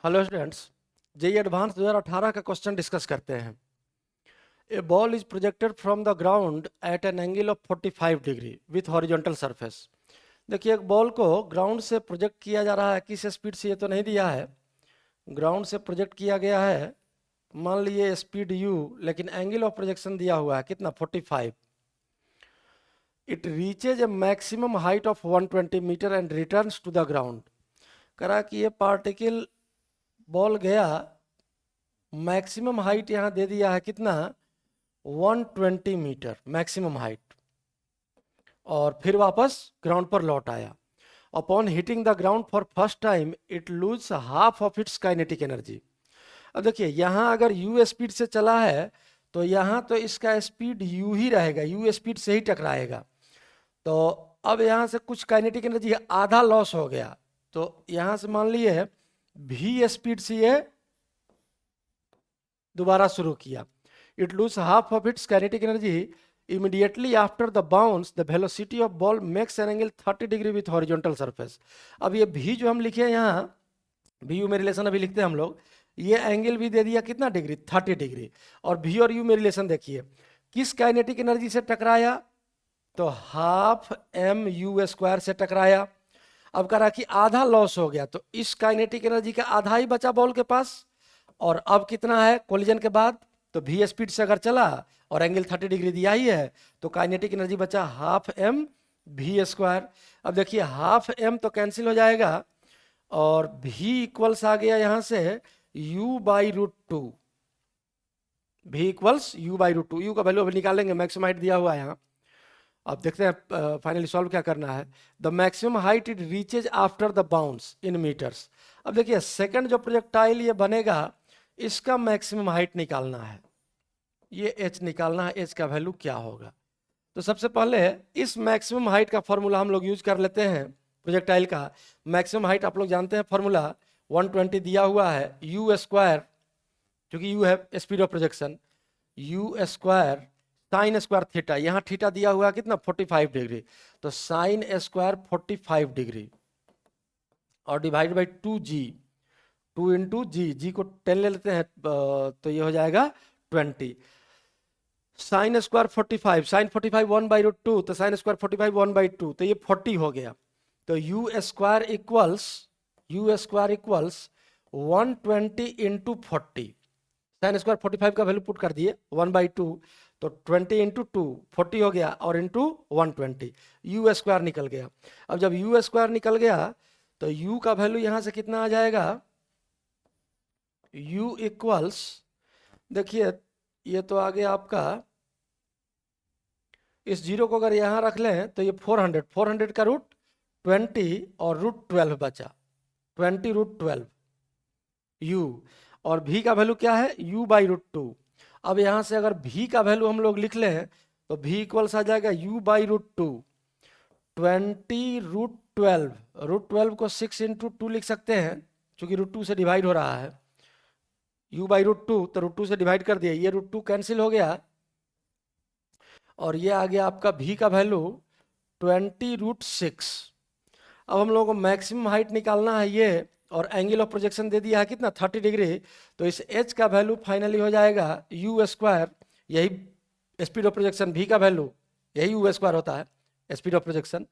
Hello students, JEE advance 2018 का question discuss करते हैं। A ball is projected from the ground at an angle of 45 degree with horizontal surface. देखिए, एक ball को ground से project किया जा रहा है। किस स्पीड से ये तो नहीं दिया है, ग्राउंड से प्रोजेक्ट किया गया है। मान लीजिए स्पीड u, लेकिन एंगल ऑफ प्रोजेक्शन दिया हुआ है कितना, 45। It reaches a maximum height of 120 metre and returns to the ground. करा कि ये पार्टिकल बॉल गया, मैक्सिमम हाइट यहाँ दे दिया है कितना, 120 मीटर मैक्सिमम हाइट, और फिर वापस ग्राउंड पर लौट आया। Upon hitting the ground for first time it lose half of its kinetic energy. अब देखिए, यहाँ अगर u स्पीड से चला है तो यहाँ तो इसका स्पीड u ही रहेगा, u स्पीड से ही टकराएगा। तो अब यहाँ से कुछ काइनेटिक एनर्जी आधा लॉस हो गया, तो यहाँ से मान लिए v स्पीड से ये दोबारा शुरू किया। It lose half of its kinetic energy immediately after the bounce the velocity of ball makes an angle 30 degree with horizontal surface. अब ये भी जो हम लिखे हैं यहाँ, भी यू में रिलेशन अभी लिखते हैं हम लोग, ये एंगल भी दे दिया कितना डिग्री, 30 डिग्री। और भी और यू में रिलेशन देखिए, किस काइनेटिक एनर्जी से टकराया, तो हाफ एम यू स्क्वायर से टकराया। अब कह रहा कि आधा लॉस हो गया, तो इस काइनेटिक एनर्जी का आधा ही बचा बॉल के पास। और अब कितना है कोलिजन के बाद, तो v स्पीड से अगर चला और एंगल 30 डिग्री दिया ही है, तो काइनेटिक एनर्जी बचा हाफ एम v स्क्वायर। अब देखिए, हाफ एम तो कैंसिल हो जाएगा और v इक्वल्स आ गया यहाँ से u by root two. v equals u by root two. U का वैल्यू अभी निकालेंगे, मैक्सिमम हाइट दिया हुआ है यहाँ। अब देखते हैं फाइनली सॉल्व क्या करना है। The maximum height it reaches after the bounce in metres. अब देखिए, सेकंड जो प्रोजेक्टाइल ये बनेगा, इसका मैक्सिमम हाइट निकालना है, ये h निकालना है, h का वैल्यू क्या होगा। तो सबसे पहले इस मैक्सिमम हाइट का फॉर्मूला हम लोग यूज कर लेते हैं। प्रोजेक्टाइल का मैक्सिमम हाइट आप लोग जानते हैं, फॉर्मूला 120 दिया हुआ है, u स्क्वायर, क्योंकि u है speed of projection, u square sine square theta, यहाँ थीटा दिया हुआ है कितना, 45 डिग्री, तो साइन स्क्वायर 45 डिग्री और डिवाइड बाई 2g, 2 इंटू जी को 10 ले लेते हैं, तो ये हो जाएगा 20। Sine square 45, sine 45 1 by root two, तो साइन स्क्वायर 45 1 बाई टू, तो ये 40 हो गया। तो u square equals 120 into 40। Sine square 45 का वैल्यू पुट कर दिए 1 बाई टू, तो 20 इंटू टू 40 हो गया, और इंटू 120, यू स्क्वायर निकल गया। अब जब यू स्क्वायर निकल गया तो u का वैल्यू यहां से कितना आ जाएगा, u इक्वल्स, देखिए ये तो आ गया आपका, इस जीरो को अगर यहां रख लें तो ये 400 का रूट 20 और रूट 12 बचा, 20 रूट 12 u, और v का वैल्यू क्या है, u बाई रूट टू। अब यहां से अगर v का वैल्यू हम लोग लिख लें तो v इक्वल्स आ जाएगा u by root two, 20 root 12, root 12 को 6 इंटू टू लिख सकते हैं, क्योंकि रूट टू से डिवाइड हो रहा है, u बाई रूट टू, तो रूट टू से डिवाइड कर दिया, ये रूट टू कैंसिल हो गया, और ये आ गया आपका v का वैल्यू 20 रूट 6। अब हम लोगों को मैक्सिमम हाइट निकालना है ये, और एंगल ऑफ प्रोजेक्शन दे दिया है कितना, 30 डिग्री, तो इस h का वैल्यू फाइनली हो जाएगा u स्क्वायर, यही स्पीड ऑफ प्रोजेक्शन, v का वैल्यू यही u स्क्वायर होता है स्पीड ऑफ प्रोजेक्शन।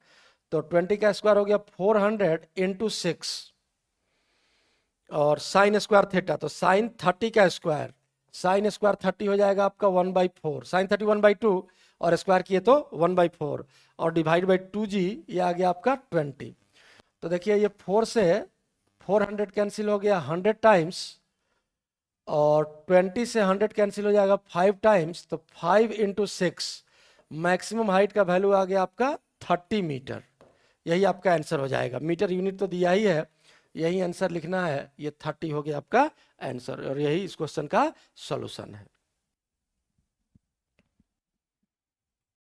तो 20 का स्क्वायर हो गया 400 इंटू 6, और साइन स्क्वायर थीटा, तो साइन 30 का स्क्वायर, साइन स्क्वायर 30 हो जाएगा आपका 1/4, साइन 30 1/2, और स्क्वायर किए तो 1/4, और डिवाइड बाई 2g, ये आ गया आपका 20। तो देखिए, ये 4 से 400 कैंसिल हो गया 100 टाइम्स, और 20 से 100 कैंसिल हो जाएगा 5 टाइम्स, तो 5 इंटू 6, मैक्सिमम हाइट का वैल्यू आ गया आपका 30 मीटर। यही आपका आंसर हो जाएगा, मीटर यूनिट तो दिया ही है, यही आंसर लिखना है, ये 30 हो गया आपका आंसर, और यही इस क्वेश्चन का सॉल्यूशन है।